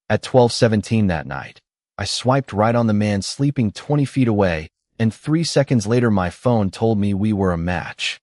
At 12:17 that night, I swiped right on the man sleeping 20 feet away, and 3 seconds later my phone told me we were a match.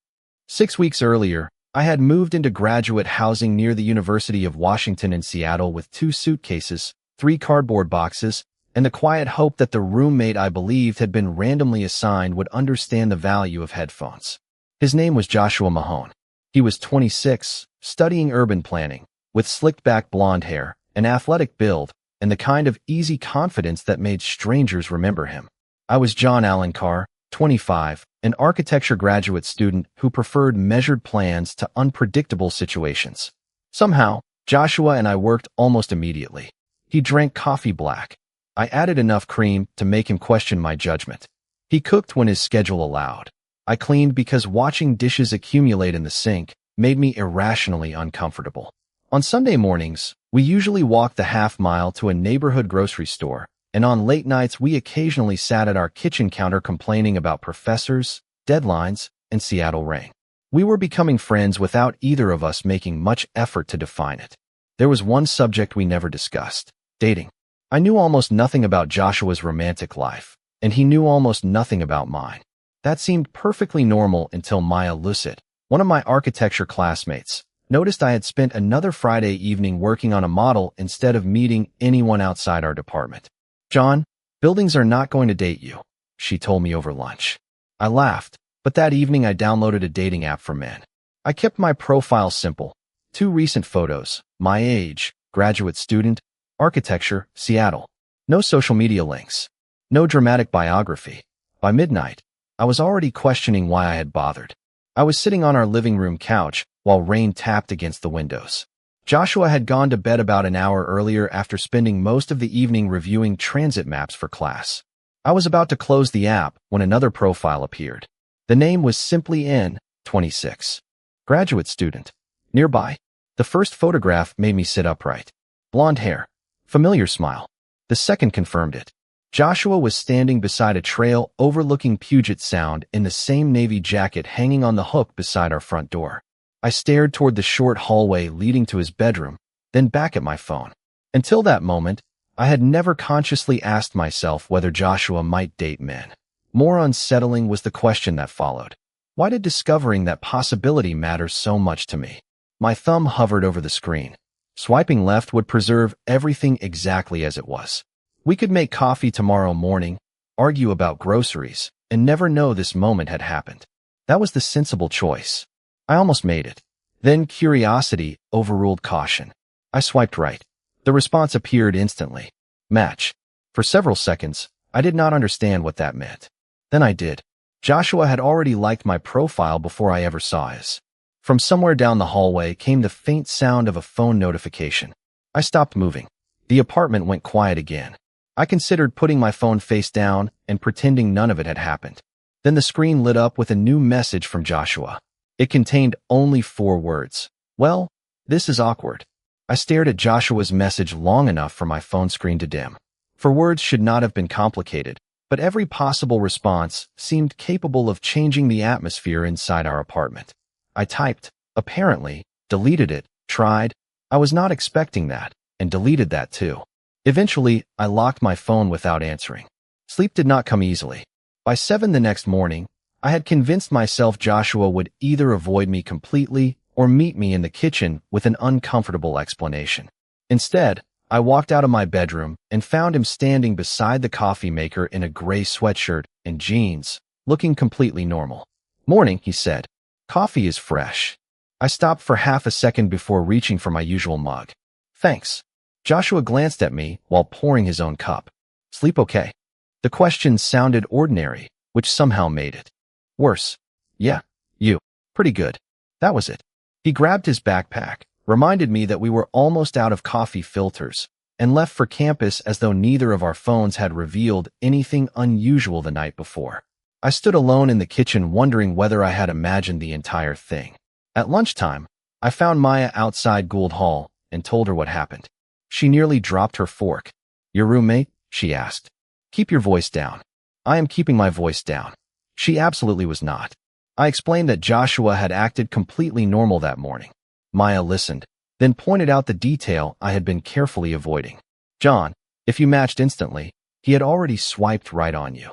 6 weeks earlier, I had moved into graduate housing near the University of Washington in Seattle with 2 suitcases, 3 cardboard boxes, and the quiet hope that the roommate I believed had been randomly assigned would understand the value of headphones. His name was Joshua Mahone. He was 26, studying urban planning, with slicked-back blonde hair, an athletic build, and the kind of easy confidence that made strangers remember him. I was John Alencar, 25, an architecture graduate student who preferred measured plans to unpredictable situations. Somehow, Joshua and I worked almost immediately. He drank coffee black. I added enough cream to make him question my judgment. He cooked when his schedule allowed. I cleaned because watching dishes accumulate in the sink made me irrationally uncomfortable. On Sunday mornings, we usually walked the half-mile to a neighborhood grocery store, and on late nights we occasionally sat at our kitchen counter complaining about professors, deadlines, and Seattle rain. We were becoming friends without either of us making much effort to define it. There was one subject we never discussed: dating. I knew almost nothing about Joshua's romantic life, and he knew almost nothing about mine. That seemed perfectly normal until Maya Lucid, one of my architecture classmates, noticed I had spent another Friday evening working on a model instead of meeting anyone outside our department. "John, buildings are not going to date you," she told me over lunch. I laughed, but that evening I downloaded a dating app for men. I kept my profile simple: 2 recent photos, my age, graduate student, architecture, Seattle. No social media links. No dramatic biography. By midnight, I was already questioning why I had bothered. I was sitting on our living room couch while rain tapped against the windows. Joshua had gone to bed about an hour earlier after spending most of the evening reviewing transit maps for class. I was about to close the app when another profile appeared. The name was simply N, 26. Graduate student. Nearby. The first photograph made me sit upright. Blonde hair. Familiar smile. The second confirmed it. Joshua was standing beside a trail overlooking Puget Sound in the same navy jacket hanging on the hook beside our front door. I stared toward the short hallway leading to his bedroom, then back at my phone. Until that moment, I had never consciously asked myself whether Joshua might date men. More unsettling was the question that followed. Why did discovering that possibility matter so much to me? My thumb hovered over the screen. Swiping left would preserve everything exactly as it was. We could make coffee tomorrow morning, argue about groceries, and never know this moment had happened. That was the sensible choice. I almost made it. Then curiosity overruled caution. I swiped right. The response appeared instantly. Match. For several seconds, I did not understand what that meant. Then I did. Joshua had already liked my profile before I ever saw his. From somewhere down the hallway came the faint sound of a phone notification. I stopped moving. The apartment went quiet again. I considered putting my phone face down and pretending none of it had happened. Then the screen lit up with a new message from Joshua. It contained only 4 words. "Well, this is awkward." I stared at Joshua's message long enough for my phone screen to dim. For words should not have been complicated, but every possible response seemed capable of changing the atmosphere inside our apartment. I typed, apparently, deleted it, tried. I was not expecting that, and deleted that too. Eventually, I locked my phone without answering. Sleep did not come easily. By 7 the next morning, I had convinced myself Joshua would either avoid me completely or meet me in the kitchen with an uncomfortable explanation. Instead, I walked out of my bedroom and found him standing beside the coffee maker in a gray sweatshirt and jeans, looking completely normal. "Morning," he said. "Coffee is fresh." I stopped for half a second before reaching for my usual mug. "Thanks." Joshua glanced at me while pouring his own cup. "Sleep okay?" The question sounded ordinary, which somehow made it worse. "Yeah, you." "Pretty good." That was it. He grabbed his backpack, reminded me that we were almost out of coffee filters, and left for campus as though neither of our phones had revealed anything unusual the night before. I stood alone in the kitchen wondering whether I had imagined the entire thing. At lunchtime, I found Maya outside Gould Hall and told her what happened. She nearly dropped her fork. "Your roommate?" she asked. "Keep your voice down." "I am keeping my voice down." She absolutely was not. I explained that Joshua had acted completely normal that morning. Maya listened, then pointed out the detail I had been carefully avoiding. John, if you matched instantly, he had already swiped right on you.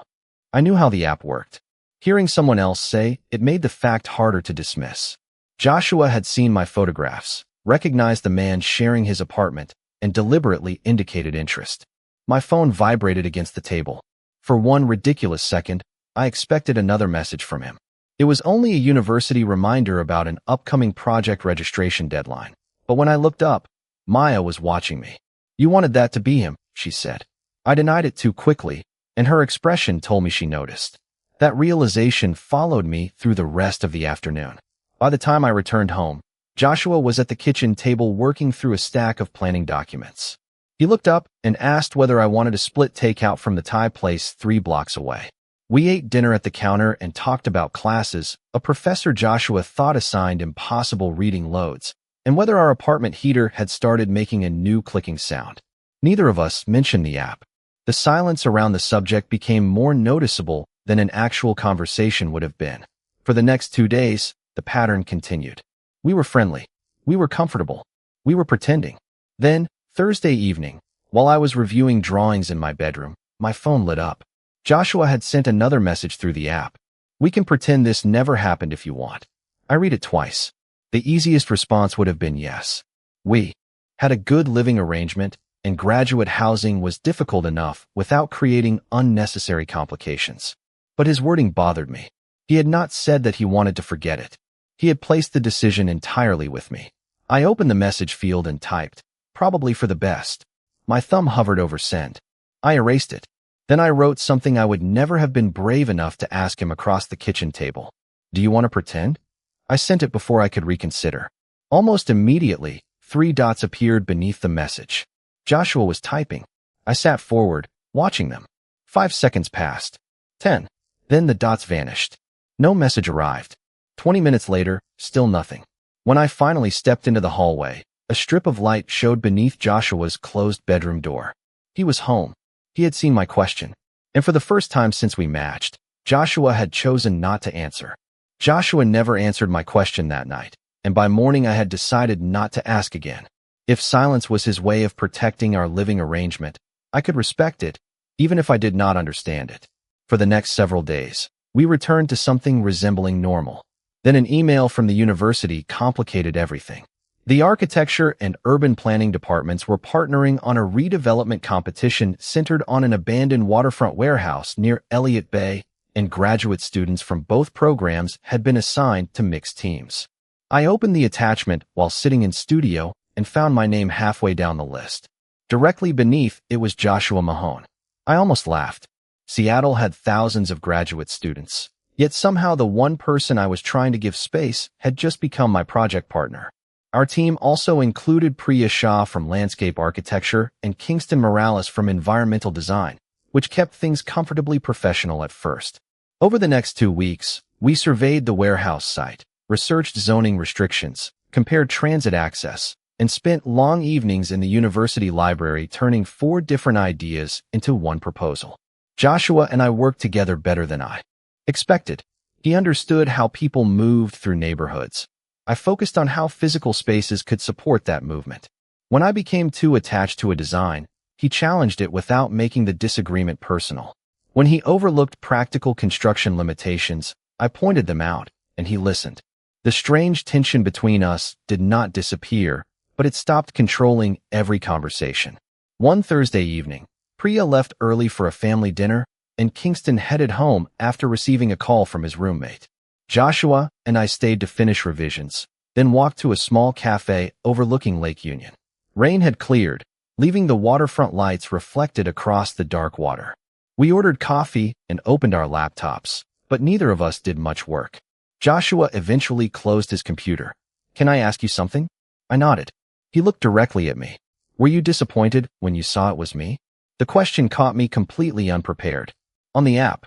I knew how the app worked. Hearing someone else say it made the fact harder to dismiss. Joshua had seen my photographs, recognized the man sharing his apartment, and deliberately indicated interest. My phone vibrated against the table. For one ridiculous second, I expected another message from him. It was only a university reminder about an upcoming project registration deadline. But when I looked up, Maya was watching me. "You wanted that to be him," she said. I denied it too quickly, and her expression told me she noticed. That realization followed me through the rest of the afternoon. By the time I returned home, Joshua was at the kitchen table working through a stack of planning documents. He looked up and asked whether I wanted a split takeout from the Thai place 3 blocks away. We ate dinner at the counter and talked about classes a professor Joshua thought assigned impossible reading loads, and whether our apartment heater had started making a new clicking sound. Neither of us mentioned the app. The silence around the subject became more noticeable than an actual conversation would have been. For the next 2 days, the pattern continued. We were friendly. We were comfortable. We were pretending. Then, Thursday evening, while I was reviewing drawings in my bedroom, my phone lit up. Joshua had sent another message through the app. "We can pretend this never happened if you want." I read it twice. The easiest response would have been yes. We had a good living arrangement, and graduate housing was difficult enough without creating unnecessary complications. But his wording bothered me. He had not said that he wanted to forget it. He had placed the decision entirely with me. I opened the message field and typed, "Probably for the best." My thumb hovered over send. I erased it. Then I wrote something I would never have been brave enough to ask him across the kitchen table. "Do you want to pretend?" I sent it before I could reconsider. Almost immediately, 3 dots appeared beneath the message. Joshua was typing. I sat forward, watching them. 5 seconds passed. 10. Then the dots vanished. No message arrived. 20 minutes later, still nothing. When I finally stepped into the hallway, a strip of light showed beneath Joshua's closed bedroom door. He was home. He had seen my question. And for the first time since we matched, Joshua had chosen not to answer. Joshua never answered my question that night, and by morning I had decided not to ask again. If silence was his way of protecting our living arrangement, I could respect it, even if I did not understand it. For the next several days, we returned to something resembling normal. Then an email from the university complicated everything. The architecture and urban planning departments were partnering on a redevelopment competition centered on an abandoned waterfront warehouse near Elliott Bay, and graduate students from both programs had been assigned to mixed teams. I opened the attachment while sitting in studio and found my name halfway down the list. Directly beneath, it was Joshua Mahone. I almost laughed. Seattle had thousands of graduate students, yet somehow the one person I was trying to give space had just become my project partner. Our team also included Priya Shah from landscape architecture and Kingston Morales from environmental design, which kept things comfortably professional at first. Over the next 2 weeks, we surveyed the warehouse site, researched zoning restrictions, compared transit access, and spent long evenings in the university library turning 4 different ideas into one proposal. Joshua and I worked together better than I expected. He understood how people moved through neighborhoods. I focused on how physical spaces could support that movement. When I became too attached to a design, he challenged it without making the disagreement personal. When he overlooked practical construction limitations, I pointed them out, and he listened. The strange tension between us did not disappear, but it stopped controlling every conversation. One Thursday evening, Priya left early for a family dinner, and Kingston headed home after receiving a call from his roommate. Joshua and I stayed to finish revisions, then walked to a small cafe overlooking Lake Union. Rain had cleared, leaving the waterfront lights reflected across the dark water. We ordered coffee and opened our laptops, but neither of us did much work. Joshua eventually closed his computer. "Can I ask you something?" I nodded. He looked directly at me. "Were you disappointed when you saw it was me?" The question caught me completely unprepared. On the app,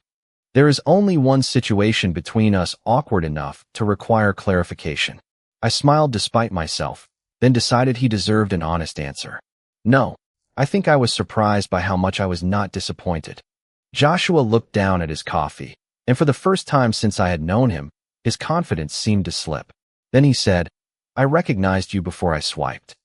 there is only one situation between us awkward enough to require clarification. I smiled despite myself, then decided he deserved an honest answer. "No, I think I was surprised by how much I was not disappointed." Joshua looked down at his coffee, and for the first time since I had known him, his confidence seemed to slip. Then he said, "I recognized you before I swiped."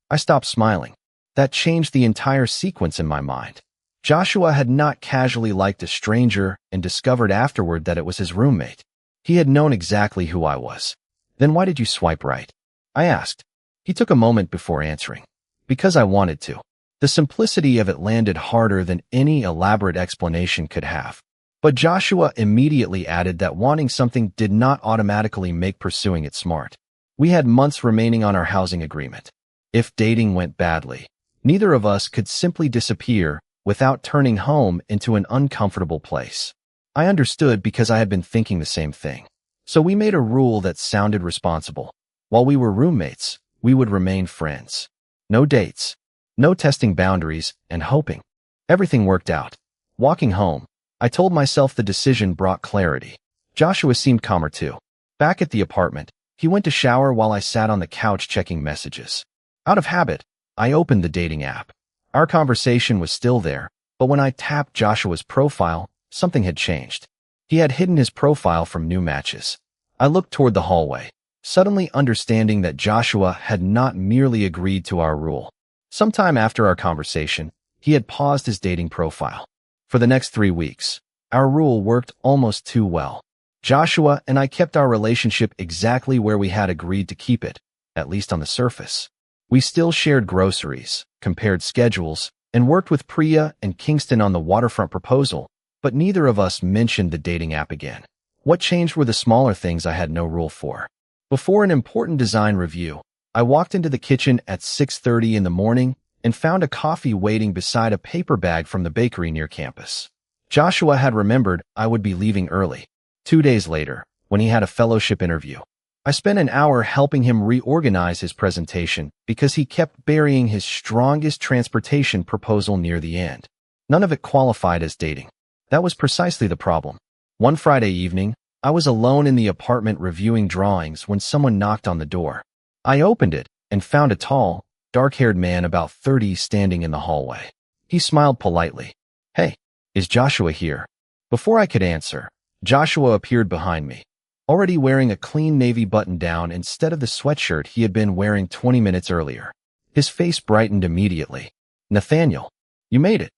I stopped smiling. That changed the entire sequence in my mind. Joshua had not casually liked a stranger and discovered afterward that it was his roommate. He had known exactly who I was. Then why did you swipe right? I asked. He took a moment before answering. Because I wanted to. The simplicity of it landed harder than any elaborate explanation could have. But Joshua immediately added that wanting something did not automatically make pursuing it smart. We had months remaining on our housing agreement. If dating went badly, neither of us could simply disappear without turning home into an uncomfortable place. I understood because I had been thinking the same thing. So we made a rule that sounded responsible. While we were roommates, we would remain friends. No dates, no testing boundaries, and hoping. Everything worked out. Walking home, I told myself the decision brought clarity. Joshua seemed calmer too. Back at the apartment, he went to shower while I sat on the couch checking messages. Out of habit, I opened the dating app. Our conversation was still there, but when I tapped Joshua's profile, something had changed. He had hidden his profile from new matches. I looked toward the hallway, suddenly understanding that Joshua had not merely agreed to our rule. Sometime after our conversation, he had paused his dating profile. For the next 3 weeks, our rule worked almost too well. Joshua and I kept our relationship exactly where we had agreed to keep it, at least on the surface. We still shared groceries, compared schedules, and worked with Priya and Kingston on the waterfront proposal, but neither of us mentioned the dating app again. What changed were the smaller things I had no rule for. Before an important design review, I walked into the kitchen at 6:30 in the morning and found a coffee waiting beside a paper bag from the bakery near campus. Joshua had remembered I would be leaving early. 2 days later, when he had a fellowship interview, I spent an hour helping him reorganize his presentation because he kept burying his strongest transportation proposal near the end. None of it qualified as dating. That was precisely the problem. One Friday evening, I was alone in the apartment reviewing drawings when someone knocked on the door. I opened it and found a tall, dark-haired man about 30 standing in the hallway. He smiled politely. "Hey, is Joshua here?" Before I could answer, Joshua appeared behind me, already wearing a clean navy button-down instead of the sweatshirt he had been wearing 20 minutes earlier. His face brightened immediately. "Nathaniel, you made it."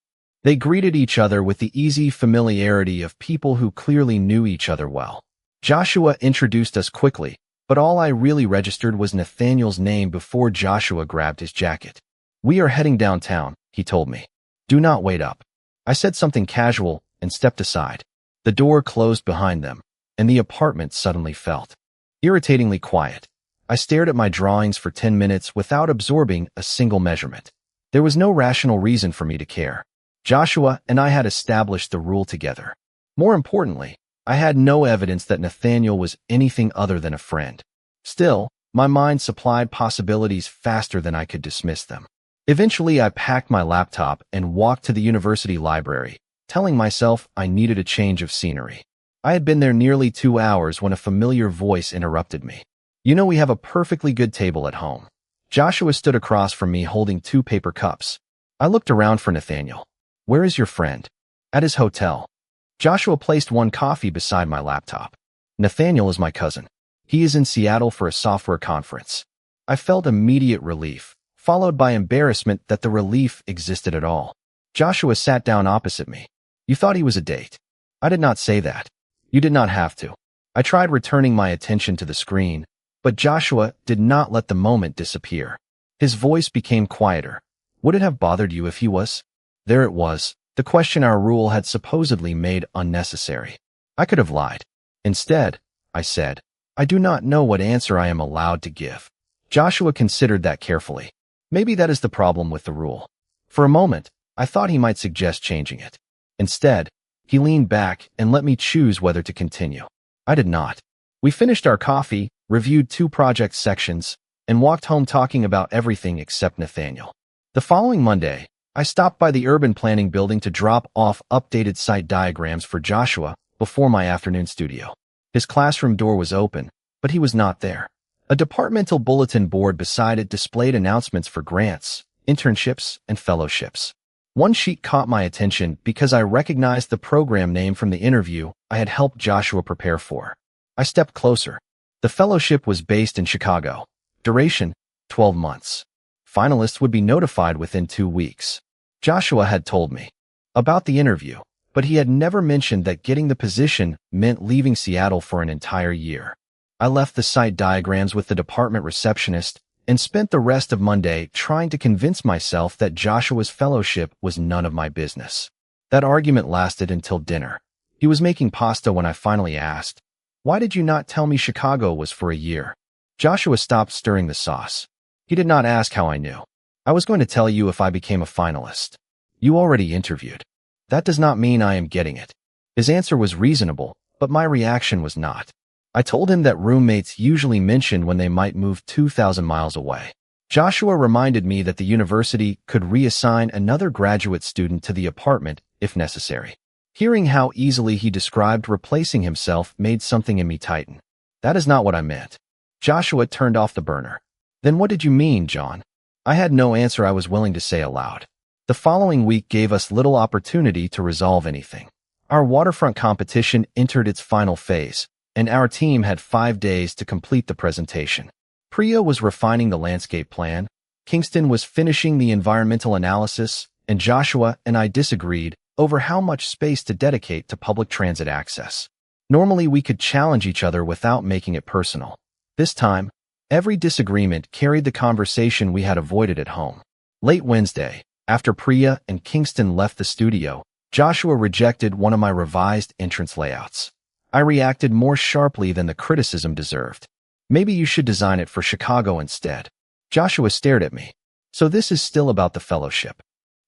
They greeted each other with the easy familiarity of people who clearly knew each other well. Joshua introduced us quickly, but all I really registered was Nathaniel's name before Joshua grabbed his jacket. "We are heading downtown," he told me. "Do not wait up." I said something casual and stepped aside. The door closed behind them, and the apartment suddenly felt irritatingly quiet. I stared at my drawings for 10 minutes without absorbing a single measurement. There was no rational reason for me to care. Joshua and I had established the rule together. More importantly, I had no evidence that Nathaniel was anything other than a friend. Still, my mind supplied possibilities faster than I could dismiss them. Eventually, I packed my laptop and walked to the university library, telling myself I needed a change of scenery. I had been there nearly 2 hours when a familiar voice interrupted me. "You know we have a perfectly good table at home." Joshua stood across from me holding 2 paper cups. I looked around for Nathaniel. "Where is your friend?" "At his hotel." Joshua placed 1 coffee beside my laptop. "Nathaniel is my cousin. He is in Seattle for a software conference." I felt immediate relief, followed by embarrassment that the relief existed at all. Joshua sat down opposite me. "You thought he was a date." "I did not say that." "You did not have to." I tried returning my attention to the screen, but Joshua did not let the moment disappear. His voice became quieter. "Would it have bothered you if he was?" There it was, the question our rule had supposedly made unnecessary. I could have lied. Instead, I said, "I do not know what answer I am allowed to give." Joshua considered that carefully. Maybe that is the problem with the rule. For a moment, I thought he might suggest changing it. Instead, he leaned back and let me choose whether to continue. I did not. We finished our coffee, reviewed 2 project sections, and walked home talking about everything except Nathaniel. The following Monday, I stopped by the urban planning building to drop off updated site diagrams for Joshua before my afternoon studio. His classroom door was open, but he was not there. A departmental bulletin board beside it displayed announcements for grants, internships, and fellowships. One sheet caught my attention because I recognized the program name from the interview I had helped Joshua prepare for. I stepped closer. The fellowship was based in Chicago. Duration, 12 months. Finalists would be notified within 2 weeks. Joshua had told me about the interview, but he had never mentioned that getting the position meant leaving Seattle for an entire year. I left the site diagrams with the department receptionist and spent the rest of Monday trying to convince myself that Joshua's fellowship was none of my business. That argument lasted until dinner. He was making pasta when I finally asked, "Why did you not tell me Chicago was for a year?" Joshua stopped stirring the sauce. He did not ask how I knew. "I was going to tell you if I became a finalist. You already interviewed. That does not mean I am getting it." His answer was reasonable, but my reaction was not. I told him that roommates usually mentioned when they might move 2,000 miles away. Joshua reminded me that the university could reassign another graduate student to the apartment if necessary. Hearing how easily he described replacing himself made something in me tighten. That is not what I meant. Joshua turned off the burner. "Then what did you mean, John?" I had no answer I was willing to say aloud. The following week gave us little opportunity to resolve anything. Our waterfront competition entered its final phase, and our team had 5 days to complete the presentation. Priya was refining the landscape plan, Kingston was finishing the environmental analysis, and Joshua and I disagreed over how much space to dedicate to public transit access. Normally, we could challenge each other without making it personal. This time, every disagreement carried the conversation we had avoided at home. Late Wednesday, after Priya and Kingston left the studio, Joshua rejected one of my revised entrance layouts. I reacted more sharply than the criticism deserved. "Maybe you should design it for Chicago instead." Joshua stared at me. "So this is still about the fellowship.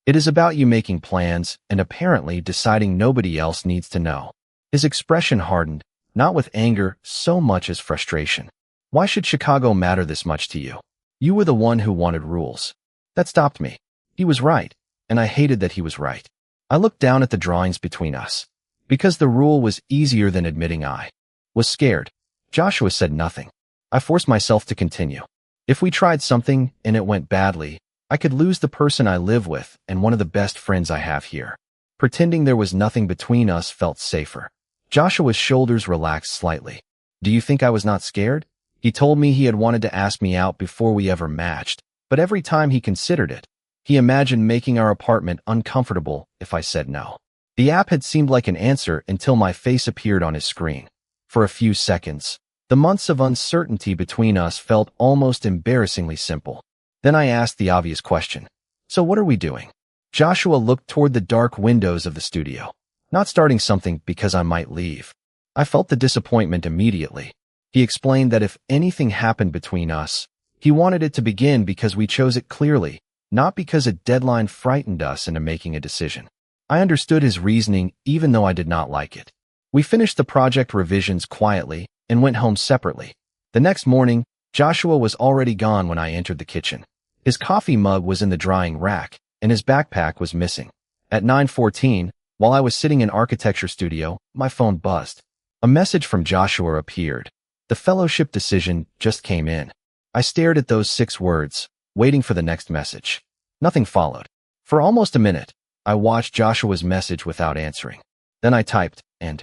It is about you making plans and apparently deciding nobody else needs to know." His expression hardened, not with anger so much as frustration. "Why should Chicago matter this much to you? You were the one who wanted rules." That stopped me. He was right, and I hated that he was right. I looked down at the drawings between us. Because the rule was easier than admitting I was scared. Joshua said nothing. I forced myself to continue. If we tried something and it went badly, I could lose the person I live with and one of the best friends I have here. Pretending there was nothing between us felt safer. Joshua's shoulders relaxed slightly. "Do you think I was not scared?" He told me he had wanted to ask me out before we ever matched, but every time he considered it, he imagined making our apartment uncomfortable if I said no. The app had seemed like an answer until my face appeared on his screen. For a few seconds, the months of uncertainty between us felt almost embarrassingly simple. Then I asked the obvious question. "So what are we doing?" Joshua looked toward the dark windows of the studio. "Not starting something because I might leave." I felt the disappointment immediately. He explained that if anything happened between us, he wanted it to begin because we chose it clearly, not because a deadline frightened us into making a decision. I understood his reasoning even though I did not like it. We finished the project revisions quietly and went home separately. The next morning, Joshua was already gone when I entered the kitchen. His coffee mug was in the drying rack, and his backpack was missing. At 9:14, while I was sitting in architecture studio, my phone buzzed. A message from Joshua appeared. The fellowship decision just came in. I stared at those 6 words, waiting for the next message. Nothing followed. For almost a minute, I watched Joshua's message without answering. Then I typed, and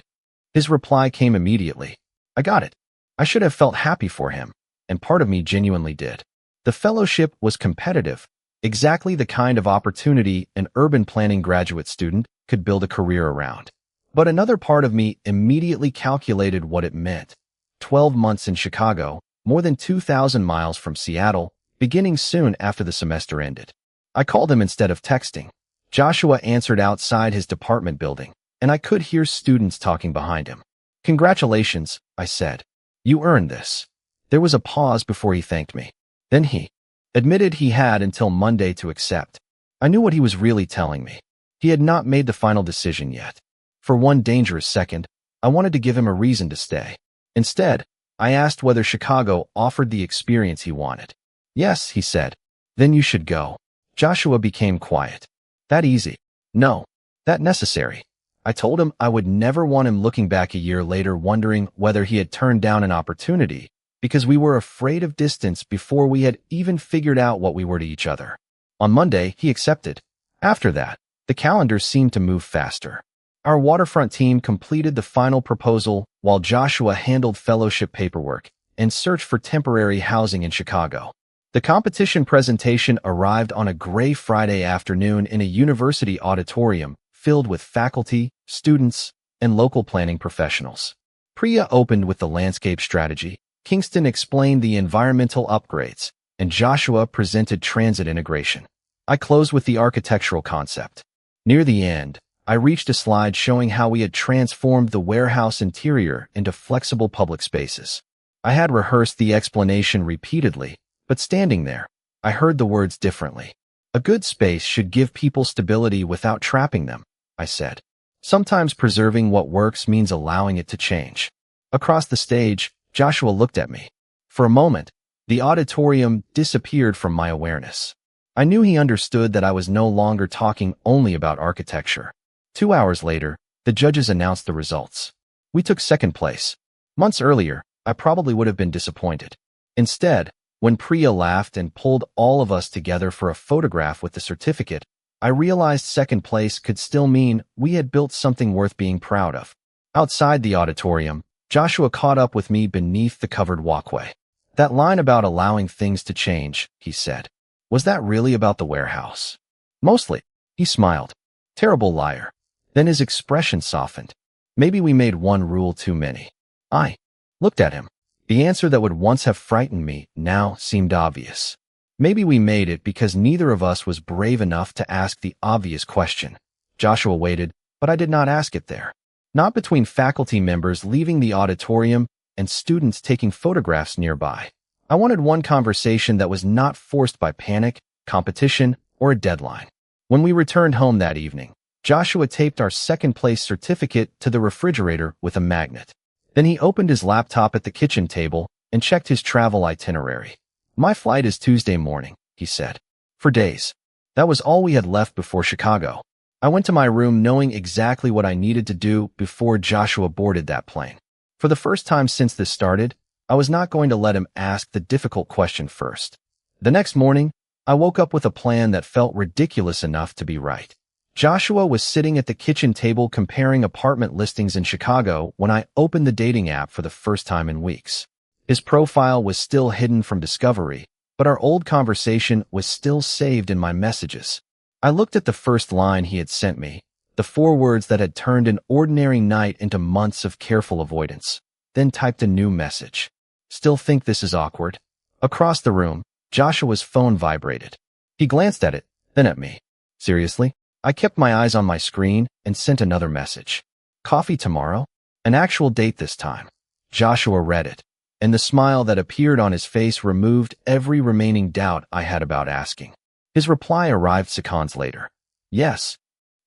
his reply came immediately. I got it. I should have felt happy for him, and part of me genuinely did. The fellowship was competitive, exactly the kind of opportunity an urban planning graduate student could build a career around. But another part of me immediately calculated what it meant. 12 months in Chicago, more than 2,000 miles from Seattle, beginning soon after the semester ended. I called him instead of texting. Joshua answered outside his department building, and I could hear students talking behind him. "Congratulations," I said. "You earned this." There was a pause before he thanked me. Then he admitted he had until Monday to accept. I knew what he was really telling me. He had not made the final decision yet. For one dangerous second, I wanted to give him a reason to stay. Instead, I asked whether Chicago offered the experience he wanted. "Yes," he said. "Then you should go." Joshua became quiet. "That easy?" "No. That necessary." I told him I would never want him looking back a year later wondering whether he had turned down an opportunity because we were afraid of distance before we had even figured out what we were to each other. On Monday, he accepted. After that, the calendar seemed to move faster. Our waterfront team completed the final proposal while Joshua handled fellowship paperwork and searched for temporary housing in Chicago. The competition presentation arrived on a gray Friday afternoon in a university auditorium filled with faculty, students, and local planning professionals. Priya opened with the landscape strategy, Kingston explained the environmental upgrades, and Joshua presented transit integration. I closed with the architectural concept. Near the end, I reached a slide showing how we had transformed the warehouse interior into flexible public spaces. I had rehearsed the explanation repeatedly, but standing there, I heard the words differently. A good space should give people stability without trapping them, I said. Sometimes preserving what works means allowing it to change. Across the stage, Joshua looked at me. For a moment, the auditorium disappeared from my awareness. I knew he understood that I was no longer talking only about architecture. 2 hours later, the judges announced the results. We took second place. Months earlier, I probably would have been disappointed. Instead, when Priya laughed and pulled all of us together for a photograph with the certificate, I realized second place could still mean we had built something worth being proud of. Outside the auditorium, Joshua caught up with me beneath the covered walkway. That line about allowing things to change, he said. Was that really about the warehouse? Mostly, he smiled. Terrible liar. Then his expression softened. Maybe we made one rule too many. I looked at him. The answer that would once have frightened me now seemed obvious. Maybe we made it because neither of us was brave enough to ask the obvious question. Joshua waited, but I did not ask it there. Not between faculty members leaving the auditorium and students taking photographs nearby. I wanted one conversation that was not forced by panic, competition, or a deadline. When we returned home that evening, Joshua taped our second-place certificate to the refrigerator with a magnet. Then he opened his laptop at the kitchen table and checked his travel itinerary. My flight is Tuesday morning, he said. For days. That was all we had left before Chicago. I went to my room knowing exactly what I needed to do before Joshua boarded that plane. For the first time since this started, I was not going to let him ask the difficult question first. The next morning, I woke up with a plan that felt ridiculous enough to be right. Joshua was sitting at the kitchen table comparing apartment listings in Chicago when I opened the dating app for the first time in weeks. His profile was still hidden from discovery, but our old conversation was still saved in my messages. I looked at the first line he had sent me, the 4 words that had turned an ordinary night into months of careful avoidance, then typed a new message. Still think this is awkward? Across the room, Joshua's phone vibrated. He glanced at it, then at me. Seriously? I kept my eyes on my screen and sent another message. Coffee tomorrow? An actual date this time. Joshua read it, and the smile that appeared on his face removed every remaining doubt I had about asking. His reply arrived seconds later. Yes.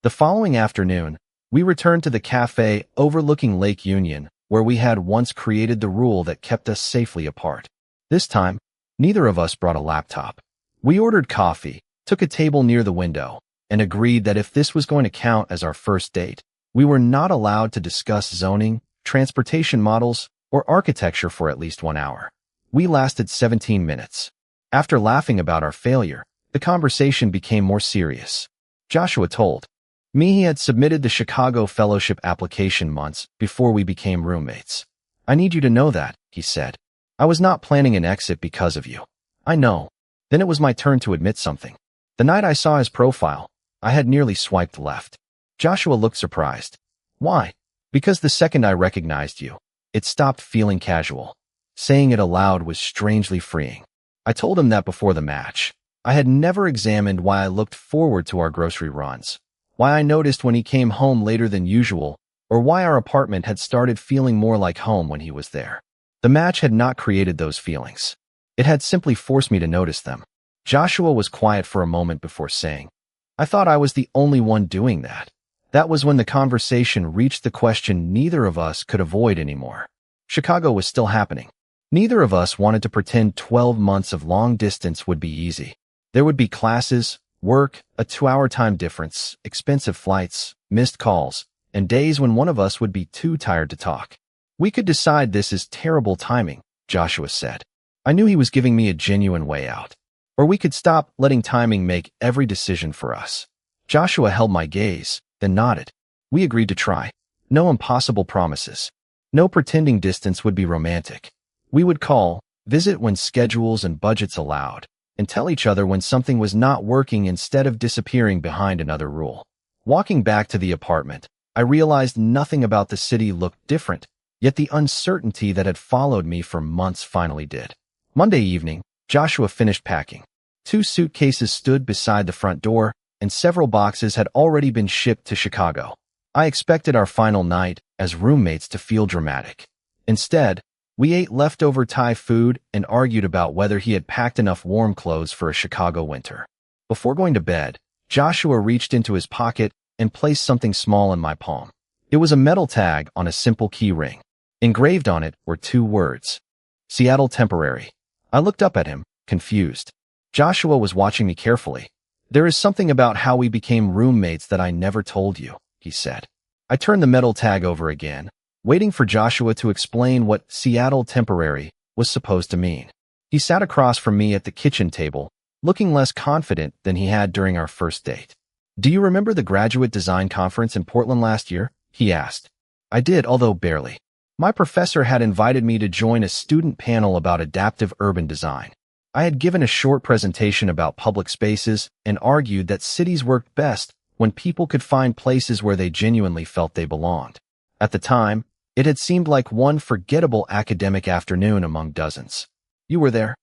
The following afternoon, we returned to the cafe overlooking Lake Union, where we had once created the rule that kept us safely apart. This time, neither of us brought a laptop. We ordered coffee, took a table near the window, and agreed that if this was going to count as our first date, we were not allowed to discuss zoning, transportation models, or architecture for at least 1 hour. We lasted 17 minutes. After laughing about our failure, the conversation became more serious. Joshua told me he had submitted the Chicago Fellowship application months before we became roommates. I need you to know that, he said. I was not planning an exit because of you. I know. Then it was my turn to admit something. The night I saw his profile, I had nearly swiped left. Joshua looked surprised. Why? Because the second I recognized you, it stopped feeling casual. Saying it aloud was strangely freeing. I told him that before the match. I had never examined why I looked forward to our grocery runs, why I noticed when he came home later than usual, or why our apartment had started feeling more like home when he was there. The match had not created those feelings. It had simply forced me to notice them. Joshua was quiet for a moment before saying, I thought I was the only one doing that. That was when the conversation reached the question neither of us could avoid anymore. Chicago was still happening. Neither of us wanted to pretend 12 months of long distance would be easy. There would be classes, work, a 2-hour time difference, expensive flights, missed calls, and days when one of us would be too tired to talk. We could decide this is terrible timing, Joshua said. I knew he was giving me a genuine way out. Or we could stop letting timing make every decision for us. Joshua held my gaze, then nodded. We agreed to try. No impossible promises. No pretending distance would be romantic. We would call, visit when schedules and budgets allowed, and tell each other when something was not working instead of disappearing behind another rule. Walking back to the apartment, I realized nothing about the city looked different, yet the uncertainty that had followed me for months finally did. Monday evening, Joshua finished packing. 2 suitcases stood beside the front door, and several boxes had already been shipped to Chicago. I expected our final night as roommates to feel dramatic. Instead, we ate leftover Thai food and argued about whether he had packed enough warm clothes for a Chicago winter. Before going to bed, Joshua reached into his pocket and placed something small in my palm. It was a metal tag on a simple key ring. Engraved on it were 2 words: Seattle Temporary. I looked up at him, confused. Joshua was watching me carefully. "There is something about how we became roommates that I never told you," he said. I turned the metal tag over again, waiting for Joshua to explain what Seattle Temporary was supposed to mean. He sat across from me at the kitchen table, looking less confident than he had during our first date. "Do you remember the graduate design conference in Portland last year?" he asked. I did, although barely. My professor had invited me to join a student panel about adaptive urban design. I had given a short presentation about public spaces and argued that cities worked best when people could find places where they genuinely felt they belonged. At the time, it had seemed like one forgettable academic afternoon among dozens. "You were there?"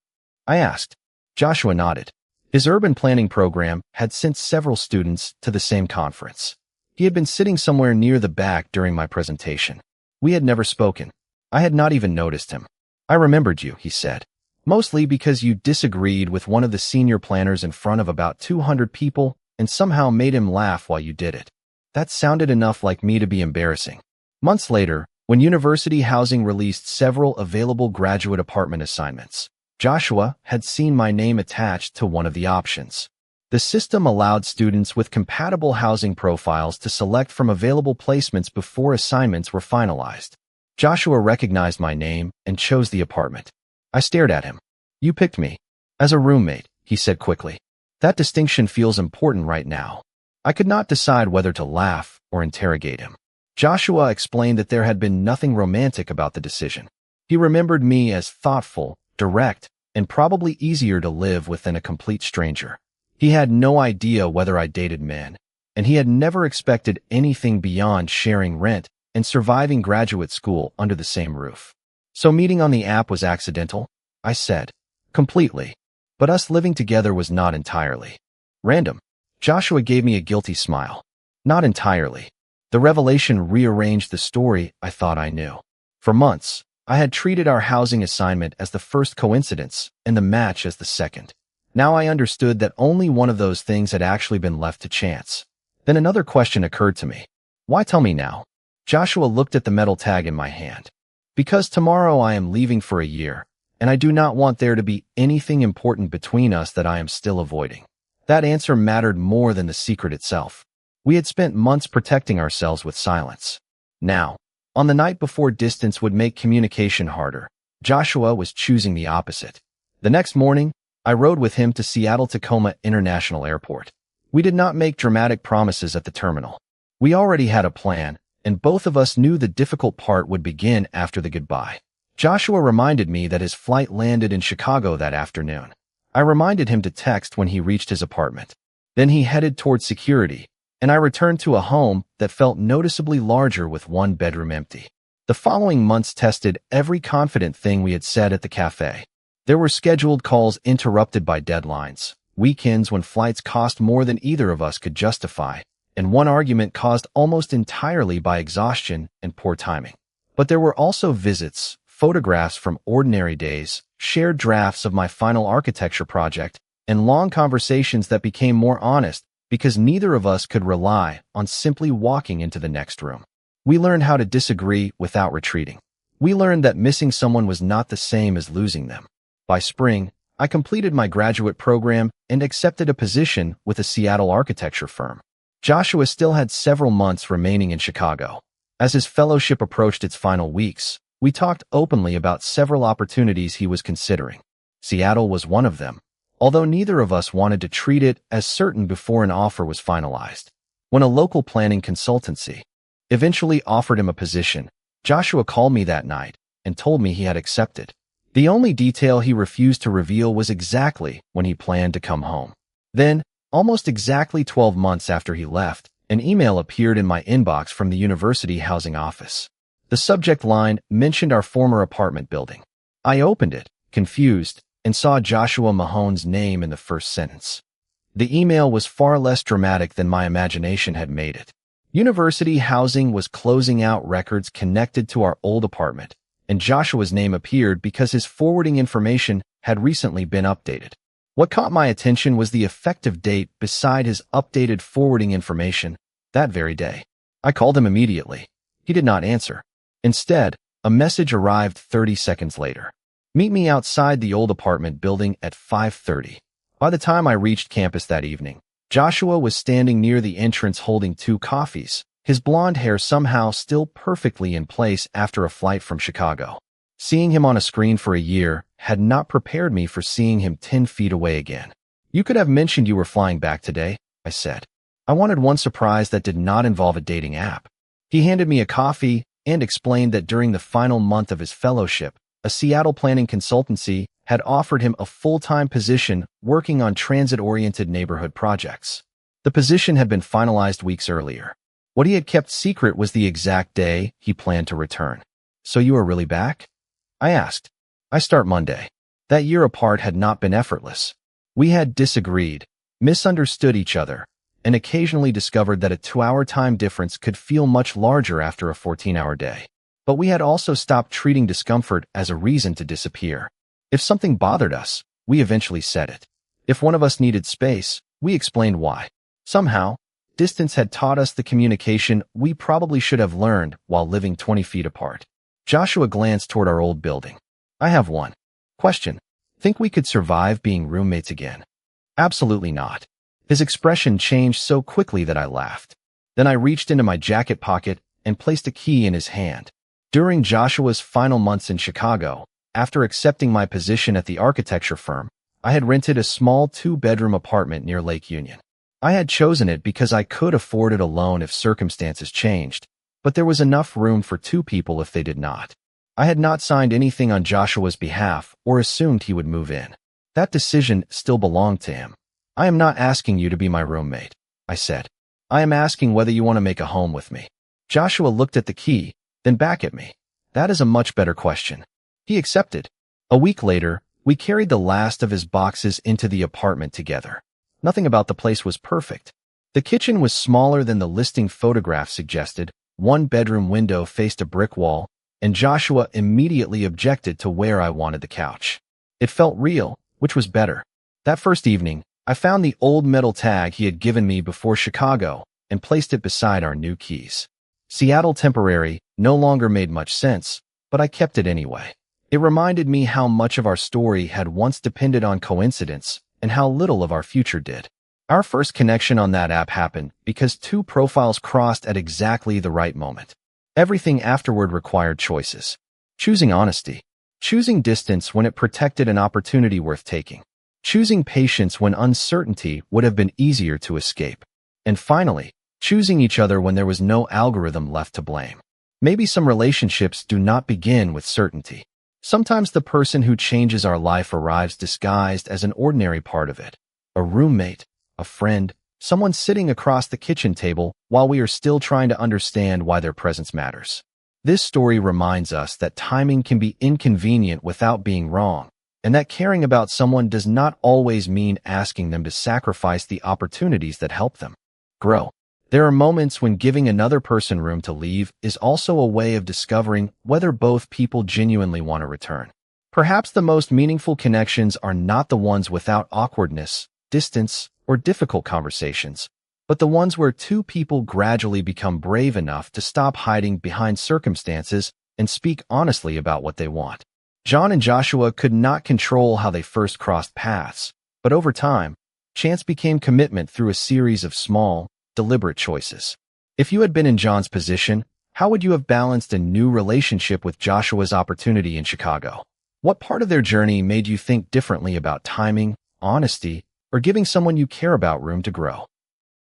I asked. Joshua nodded. His urban planning program had sent several students to the same conference. He had been sitting somewhere near the back during my presentation. We had never spoken. I had not even noticed him. "I remembered you," he said. "Mostly because you disagreed with one of the senior planners in front of about 200 people and somehow made him laugh while you did it." That sounded enough like me to be embarrassing. Months later, when University Housing released several available graduate apartment assignments, Joshua had seen my name attached to one of the options. The system allowed students with compatible housing profiles to select from available placements before assignments were finalized. Joshua recognized my name and chose the apartment. I stared at him. "You picked me as a roommate," he said quickly. "That distinction feels important right now." I could not decide whether to laugh or interrogate him. Joshua explained that there had been nothing romantic about the decision. He remembered me as thoughtful, direct, and probably easier to live with than a complete stranger. He had no idea whether I dated men, and he had never expected anything beyond sharing rent and surviving graduate school under the same roof. "So meeting on the app was accidental?" I said. "Completely. But us living together was not entirely random." Joshua gave me a guilty smile. "Not entirely. The revelation rearranged the story I thought I knew. For months, I had treated our housing assignment as the first coincidence and the match as the second. Now I understood that only one of those things had actually been left to chance. Then another question occurred to me. "Why tell me now?" Joshua looked at the metal tag in my hand. "Because tomorrow I am leaving for a year, and I do not want there to be anything important between us that I am still avoiding." That answer mattered more than the secret itself. We had spent months protecting ourselves with silence. Now, on the night before distance would make communication harder, Joshua was choosing the opposite. The next morning, I rode with him to Seattle-Tacoma International Airport. We did not make dramatic promises at the terminal. We already had a plan, and both of us knew the difficult part would begin after the goodbye. Joshua reminded me that his flight landed in Chicago that afternoon. I reminded him to text when he reached his apartment. Then he headed toward security, and I returned to a home that felt noticeably larger with one bedroom empty. The following months tested every confident thing we had said at the cafe. There were scheduled calls interrupted by deadlines, weekends when flights cost more than either of us could justify, and one argument caused almost entirely by exhaustion and poor timing. But there were also visits, photographs from ordinary days, shared drafts of my final architecture project, and long conversations that became more honest because neither of us could rely on simply walking into the next room. We learned how to disagree without retreating. We learned that missing someone was not the same as losing them. By spring, I completed my graduate program and accepted a position with a Seattle architecture firm. Joshua still had several months remaining in Chicago. As his fellowship approached its final weeks, we talked openly about several opportunities he was considering. Seattle was one of them, although neither of us wanted to treat it as certain before an offer was finalized. When a local planning consultancy eventually offered him a position, Joshua called me that night and told me he had accepted. The only detail he refused to reveal was exactly when he planned to come home. Then, almost exactly 12 months after he left, an email appeared in my inbox from the university housing office. The subject line mentioned our former apartment building. I opened it, confused, and saw Joshua Mahone's name in the first sentence. The email was far less dramatic than my imagination had made it. University housing was closing out records connected to our old apartment, and Joshua's name appeared because his forwarding information had recently been updated. What caught my attention was the effective date beside his updated forwarding information that very day. I called him immediately. He did not answer. Instead, a message arrived 30 seconds later. Meet me outside the old apartment building at 5:30. By the time I reached campus that evening, Joshua was standing near the entrance holding 2 coffees, his blonde hair somehow still perfectly in place after a flight from Chicago. Seeing him on a screen for a year had not prepared me for seeing him 10 feet away again. You could have mentioned you were flying back today, I said. I wanted one surprise that did not involve a dating app. He handed me a coffee and explained that during the final month of his fellowship, a Seattle planning consultancy had offered him a full-time position working on transit-oriented neighborhood projects. The position had been finalized weeks earlier. What he had kept secret was the exact day he planned to return. So you are really back? I asked. I start Monday. That year apart had not been effortless. We had disagreed, misunderstood each other, and occasionally discovered that a 2-hour time difference could feel much larger after a 14-hour day. But we had also stopped treating discomfort as a reason to disappear. If something bothered us, we eventually said it. If one of us needed space, we explained why. Somehow, distance had taught us the communication we probably should have learned while living 20 feet apart. Joshua glanced toward our old building. I have one question. Think we could survive being roommates again? Absolutely not. His expression changed so quickly that I laughed. Then I reached into my jacket pocket and placed a key in his hand. During Joshua's final months in Chicago, after accepting my position at the architecture firm, I had rented a small 2-bedroom apartment near Lake Union. I had chosen it because I could afford it alone if circumstances changed, but there was enough room for 2 people if they did not. I had not signed anything on Joshua's behalf or assumed he would move in. That decision still belonged to him. I am not asking you to be my roommate, I said. I am asking whether you want to make a home with me. Joshua looked at the key, then back at me. That is a much better question. He accepted. A week later, we carried the last of his boxes into the apartment together. Nothing about the place was perfect. The kitchen was smaller than the listing photograph suggested. 1-bedroom window faced a brick wall, and Joshua immediately objected to where I wanted the couch. It felt real, which was better. That first evening, I found the old metal tag he had given me before Chicago and placed it beside our new keys. Seattle temporary no longer made much sense, but I kept it anyway. It reminded me how much of our story had once depended on coincidence and how little of our future did. Our first connection on that app happened because 2 profiles crossed at exactly the right moment. Everything afterward required choices. Choosing honesty. Choosing distance when it protected an opportunity worth taking. Choosing patience when uncertainty would have been easier to escape. And finally, choosing each other when there was no algorithm left to blame. Maybe some relationships do not begin with certainty. Sometimes the person who changes our life arrives disguised as an ordinary part of it. A roommate, a friend, someone sitting across the kitchen table while we are still trying to understand why their presence matters. This story reminds us that timing can be inconvenient without being wrong, and that caring about someone does not always mean asking them to sacrifice the opportunities that help them grow. There are moments when giving another person room to leave is also a way of discovering whether both people genuinely want to return. Perhaps the most meaningful connections are not the ones without awkwardness, distance, or difficult conversations, but the ones where 2 people gradually become brave enough to stop hiding behind circumstances and speak honestly about what they want. John and Joshua could not control how they first crossed paths, but over time, chance became commitment through a series of small, deliberate choices. If you had been in John's position, how would you have balanced a new relationship with Joshua's opportunity in Chicago? What part of their journey made you think differently about timing, honesty, or giving someone you care about room to grow?